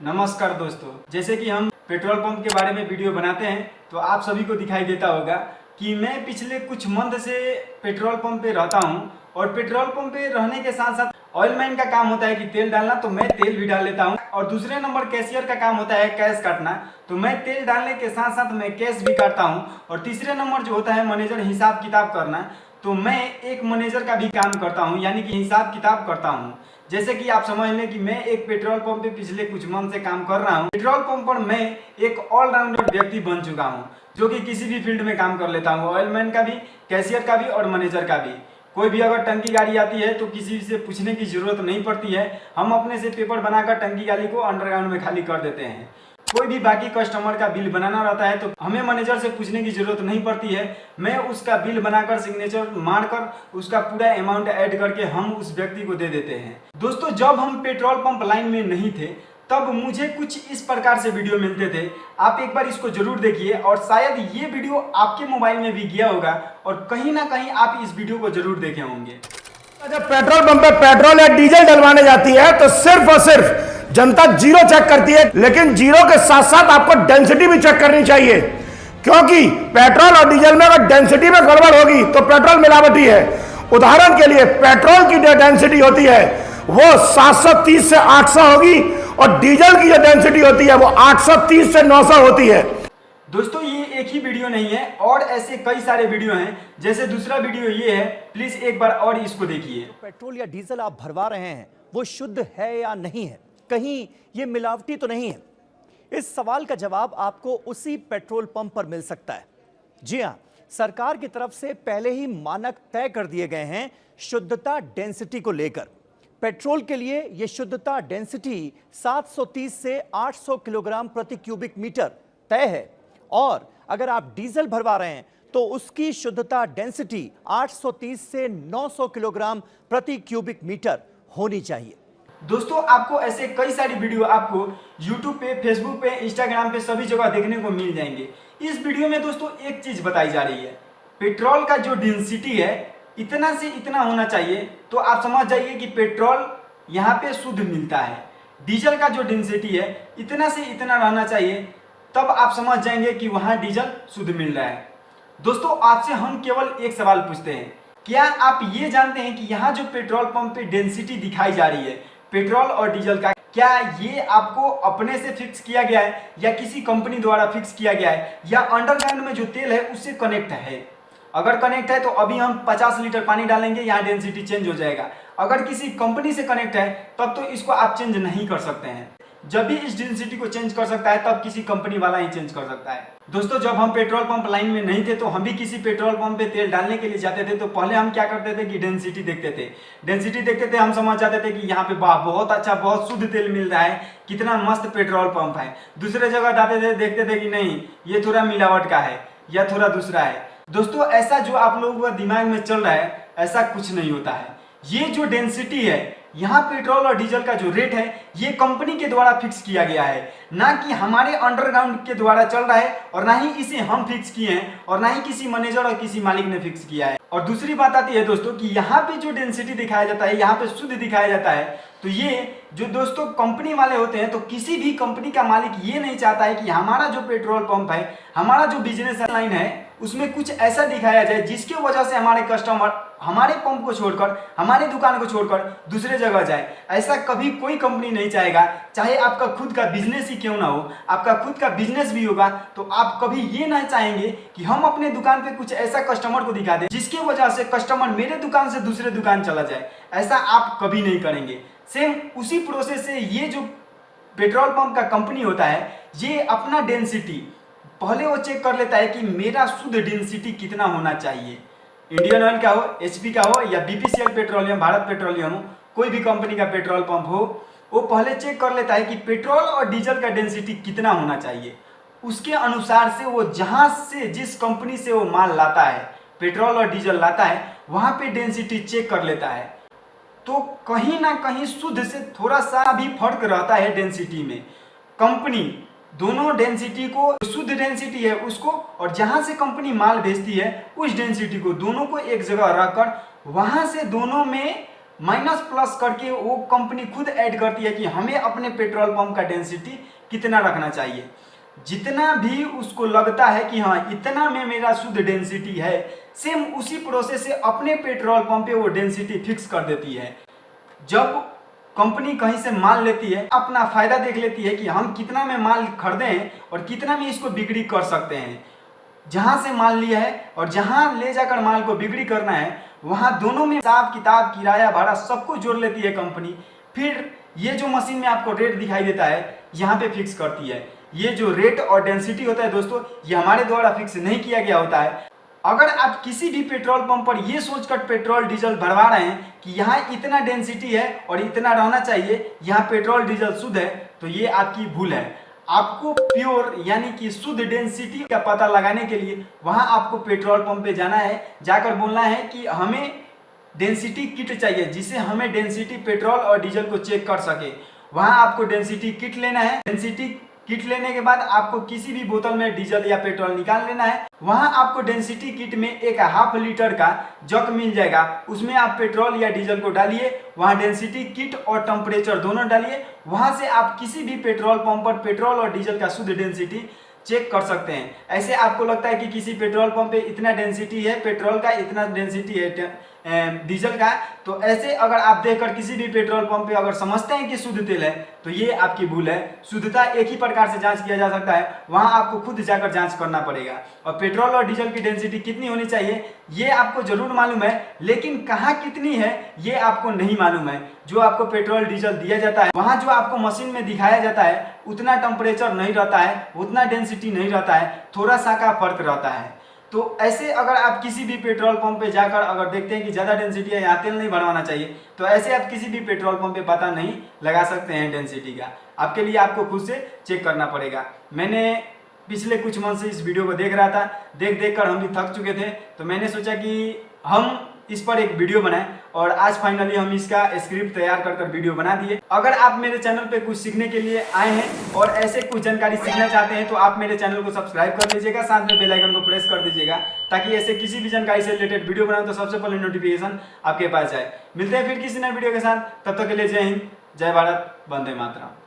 नमस्कार दोस्तों, जैसे कि हम पेट्रोल पंप के बारे में वीडियो बनाते हैं तो आप सभी को दिखाई देता होगा कि मैं पिछले कुछ मंथ से पेट्रोल पंप पे रहता हूं। और पेट्रोल पंप पे रहने के साथ साथ ऑयल मैन का काम होता है कि तेल डालना, तो मैं तेल भी डाल लेता हूं। और दूसरे नंबर कैशियर का काम होता है कैश काटना, तो मैं तेल डालने के साथ साथ मैं कैश भी काटता हूं। और तीसरे नंबर जो होता है मैनेजर हिसाब किताब करना, तो मैं एक मैनेजर का भी काम करता हूं, यानी कि हिसाब किताब करता हूं। जैसे कि आप समझ लें कि मैं एक पेट्रोल पंप पे पिछले कुछ मंथ से काम कर रहा हूँ। पेट्रोल पंप पर मैं एक ऑलराउंडर व्यक्ति बन चुका हूँ, जो कि किसी भी फील्ड में काम कर लेता हूँ, ऑयलमैन का भी, कैशियर का भी और मैनेजर का भी। कोई भी अगर टंकी गाड़ी आती है तो किसी से पूछने की जरूरत नहीं पड़ती है, हम अपने से पेपर बनाकर टंकी गाड़ी को अंडरग्राउंड में खाली कर देते हैं। कोई भी बाकी कस्टमर का बिल बनाना रहता है तो हमें मैनेजर से पूछने की जरूरत नहीं पड़ती है। मैं उसका बिल बनाकर सिग्नेचर मारकर उसका पूरा अमाउंट ऐड करके हम उस व्यक्ति को दे देते हैं। दोस्तों, जब हम पेट्रोल पंप लाइन में नहीं थे तब मुझे कुछ इस प्रकार से वीडियो मिलते थे। आप एक बार इसको जरूर देखिए और शायद ये वीडियो आपके मोबाइल में भी गया होगा और कहीं ना कहीं आप इस वीडियो को जरूर देखे होंगे। जब पेट्रोल पंप पे पेट्रोल या डीजल डलवाने जाती है तो सिर्फ और सिर्फ जनता जीरो चेक करती है, लेकिन जीरो के साथ साथ आपको डेंसिटी भी चेक करनी चाहिए, क्योंकि पेट्रोल और डीजल में अगर डेंसिटी में गड़बड़ होगी तो पेट्रोल मिलावटी है। उदाहरण के लिए पेट्रोल की जो डेंसिटी होती है वो 730 से 800 होगी और डीजल की जो डेंसिटी होती है वो 830 से 900 होती है। दोस्तों, ये एक ही वीडियो नहीं है और ऐसे कई सारे वीडियो हैं। जैसे दूसरा वीडियो ये है, प्लीज एक बार और इसको देखिए। पेट्रोल या डीजल आप भरवा रहे हैं वो शुद्ध है या नहीं है, कहीं ये मिलावटी तो नहीं है? इस सवाल का जवाब आपको उसी पेट्रोल पंप पर मिल सकता है। जी हां, सरकार की तरफ से पहले ही मानक तय कर दिए गए हैं शुद्धता डेंसिटी को लेकर। पेट्रोल के लिए यह शुद्धता डेंसिटी 730 से 800 किलोग्राम प्रति क्यूबिक मीटर तय है, और अगर आप डीजल भरवा रहे हैं तो उसकी शुद्धता डेंसिटी 830 से 900 किलोग्राम प्रति क्यूबिक मीटर होनी चाहिए। दोस्तों, आपको ऐसे कई सारी वीडियो आपको YouTube पे, Facebook पे, Instagram पे सभी जगह देखने को मिल जाएंगे। इस वीडियो में दोस्तों एक चीज बताई जा रही है, पेट्रोल का जो डेंसिटी है इतना से इतना होना चाहिए, तो आप समझ जाइए कि पेट्रोल यहाँ पे शुद्ध मिलता है। डीजल का जो डेंसिटी है इतना से इतना रहना चाहिए, तब आप समझ जाएंगे कि वहाँ डीजल शुद्ध मिल रहा है। दोस्तों, आपसे हम केवल एक सवाल पूछते हैं, क्या आप ये जानते हैं कि यहाँ जो पेट्रोल पंप पे डेंसिटी दिखाई जा रही है पेट्रोल और डीजल का, क्या ये आपको अपने से फिक्स किया गया है या किसी कंपनी द्वारा फिक्स किया गया है, या अंडरग्राउंड में जो तेल है उससे कनेक्ट है? अगर कनेक्ट है तो अभी हम 50 लीटर पानी डालेंगे, यहाँ डेंसिटी चेंज हो जाएगा। अगर किसी कंपनी से कनेक्ट है तब तो इसको आप चेंज नहीं कर सकते हैं। जब भी इस डेंसिटी को चेंज कर सकता है तब किसी कंपनी वाला ही चेंज कर सकता है। दोस्तों, जब हम पेट्रोल पंप लाइन में नहीं थे तो हम भी किसी पेट्रोल पंप पे तेल डालने के लिए जाते थे, तो पहले हम क्या करते थे कि डेंसिटी देखते थे। डेंसिटी देखते थे, हम समझ जाते थे कि यहाँ पे वाह बहुत अच्छा, बहुत शुद्ध तेल मिल रहा है, कितना मस्त पेट्रोल पंप है। दूसरे जगह जाते थे, देखते थे कि नहीं, ये थोड़ा मिलावट का है या थोड़ा दूसरा है। दोस्तों, ऐसा जो आप लोगों का दिमाग में चल रहा है ऐसा कुछ नहीं होता है। ये जो डेंसिटी है, यहाँ पेट्रोल और डीजल का जो रेट है ये कंपनी के द्वारा फिक्स किया गया है, ना कि हमारे अंडरग्राउंड के द्वारा चल रहा है, और ना ही इसे हम फिक्स किए हैं, और ना ही किसी मैनेजर और किसी मालिक ने फिक्स किया है। और दूसरी बात आती है दोस्तों कि यहाँ पे जो डेंसिटी दिखाया जाता है, यहाँ पे शुद्ध दिखाया जाता है, तो ये जो दोस्तों कंपनी वाले होते हैं, तो किसी भी कंपनी का मालिक ये नहीं चाहता है कि हमारा जो पेट्रोल पंप है, हमारा जो बिजनेस लाइन है, उसमें कुछ ऐसा दिखाया जाए जिसकी वजह से हमारे कस्टमर हमारे पंप को छोड़कर, हमारे दुकान को छोड़कर दूसरे जगह जाए। ऐसा कभी कोई कंपनी नहीं चाहेगा। चाहे आपका खुद का बिजनेस ही क्यों ना हो, आपका खुद का बिजनेस भी होगा तो आप कभी ये नहीं चाहेंगे कि हम अपने दुकान पे कुछ ऐसा कस्टमर को दिखा दें जिसकी वजह से कस्टमर मेरे दुकान से दूसरे दुकान चला जाए। ऐसा आप कभी नहीं करेंगे। सेम उसी प्रोसेस से ये जो पेट्रोल पंप का कंपनी होता है, ये अपना डेंसिटी पहले वो चेक कर लेता है कि मेरा शुद्ध डेंसिटी कितना होना चाहिए। इंडियन ऑयल का हो, एचपी का हो, या बीपीसीएल पेट्रोलियम, भारत पेट्रोलियम हो, कोई भी कंपनी का पेट्रोल पंप हो, वो पहले चेक कर लेता है कि पेट्रोल और डीजल का डेंसिटी कितना होना चाहिए। उसके अनुसार से वो जहां से, जिस कंपनी से वो माल लाता है, पेट्रोल और डीजल लाता है, वहां पे डेंसिटी चेक कर लेता है। तो कहीं ना कहीं शुद्ध से थोड़ा सा भी फर्क रहता है डेंसिटी में। कंपनी दोनों डेंसिटी को, शुद्ध डेंसिटी है उसको, और जहां से कंपनी माल भेजती है उस डेंसिटी को, दोनों को एक जगह रखकर वहां से दोनों में माइनस प्लस करके वो कंपनी खुद ऐड करती है कि हमें अपने पेट्रोल पंप का डेंसिटी कितना रखना चाहिए। जितना भी उसको लगता है कि हाँ इतना में मेरा शुद्ध डेंसिटी है, सेम उसी प्रोसेस से अपने पेट्रोल पंप पे वो डेंसिटी फिक्स कर देती है। जब कंपनी कहीं से माल लेती है, अपना फायदा देख लेती है कि हम कितना में माल खरीदें और कितना में इसको बिक्री कर सकते हैं। जहां से माल लिया है और जहां ले जाकर माल को बिक्री करना है, वहां दोनों में हिसाब किताब, किराया, भाड़ा सब कुछ जोड़ लेती है कंपनी। फिर ये जो मशीन में आपको रेट दिखाई देता है, यहाँ पे फिक्स करती है। ये जो रेट और डेंसिटी होता है दोस्तों, ये हमारे द्वारा फिक्स नहीं किया गया होता है। अगर आप किसी भी पेट्रोल पंप पर ये सोचकर पेट्रोल डीजल भरवा रहे हैं कि यहाँ इतना डेंसिटी है और इतना रहना चाहिए, यहाँ पेट्रोल डीजल शुद्ध है, तो ये आपकी भूल है। आपको प्योर यानी कि शुद्ध डेंसिटी का पता लगाने के लिए वहाँ आपको पेट्रोल पंप पे जाना है, जाकर बोलना है कि हमें डेंसिटी किट चाहिए, जिससे हमें डेंसिटी पेट्रोल और डीजल को चेक कर सके। वहाँ आपको डेंसिटी किट लेना है। डेंसिटी किट लेने के बाद आपको किसी भी बोतल में डीजल या पेट्रोल निकाल लेना है। वहां आपको डेंसिटी किट में एक ½ लीटर का जग मिल जाएगा, उसमें आप पेट्रोल या डीजल को डालिए, वहां डेंसिटी किट और टेम्परेचर दोनों डालिए। वहां से आप किसी भी पेट्रोल पंप पर पेट्रोल और डीजल का शुद्ध डेंसिटी चेक कर सकते हैं। ऐसे आपको लगता है कि किसी पेट्रोल पंप पे इतना डेंसिटी है पेट्रोल का, इतना डेंसिटी है डीजल का, तो ऐसे अगर आप देखकर किसी भी पेट्रोल पंप पे अगर समझते हैं कि शुद्ध तेल है, तो ये आपकी भूल है। शुद्धता एक ही प्रकार से जांच किया जा सकता है, वहां आपको खुद जाकर जांच करना पड़ेगा। और पेट्रोल और डीजल की डेंसिटी कितनी होनी चाहिए ये आपको जरूर मालूम है, लेकिन कहाँ कितनी है ये आपको नहीं मालूम है। जो आपको पेट्रोल डीजल दिया जाता है, वहां जो आपको मशीन में दिखाया जाता है उतना टेम्परेचर नहीं रहता है, उतना डेंसिटी नहीं रहता है, थोड़ा सा का फर्क रहता है। तो ऐसे अगर आप किसी भी पेट्रोल पंप पे जाकर अगर देखते हैं कि ज़्यादा डेंसिटी है, यहाँ तेल नहीं भरवाना चाहिए, तो ऐसे आप किसी भी पेट्रोल पंप पे पता नहीं लगा सकते हैं डेंसिटी का। आपके लिए आपको खुद से चेक करना पड़ेगा। मैंने पिछले कुछ मंथ से इस वीडियो को देख रहा था, देख कर हम भी थक चुके थे, तो मैंने सोचा कि हम इस पर एक वीडियो बनाएं और आज फाइनली हम इसका स्क्रिप्ट तैयार कर वीडियो बना दिए। अगर आप मेरे चैनल पे कुछ सीखने के लिए आए हैं और ऐसे कुछ जानकारी सीखना चाहते हैं, तो आप मेरे चैनल को सब्सक्राइब कर लीजिएगा, साथ में बेल आइकन को प्रेस कर दीजिएगा, ताकि ऐसे किसी भी जानकारी से रिलेटेड वीडियो बनाऊं तो सबसे पहले नोटिफिकेशन आपके पास जाए। मिलते हैं फिर किसी नए वीडियो के साथ, तब तक के लिए जय हिंद, जय भारत, वंदे मातरम।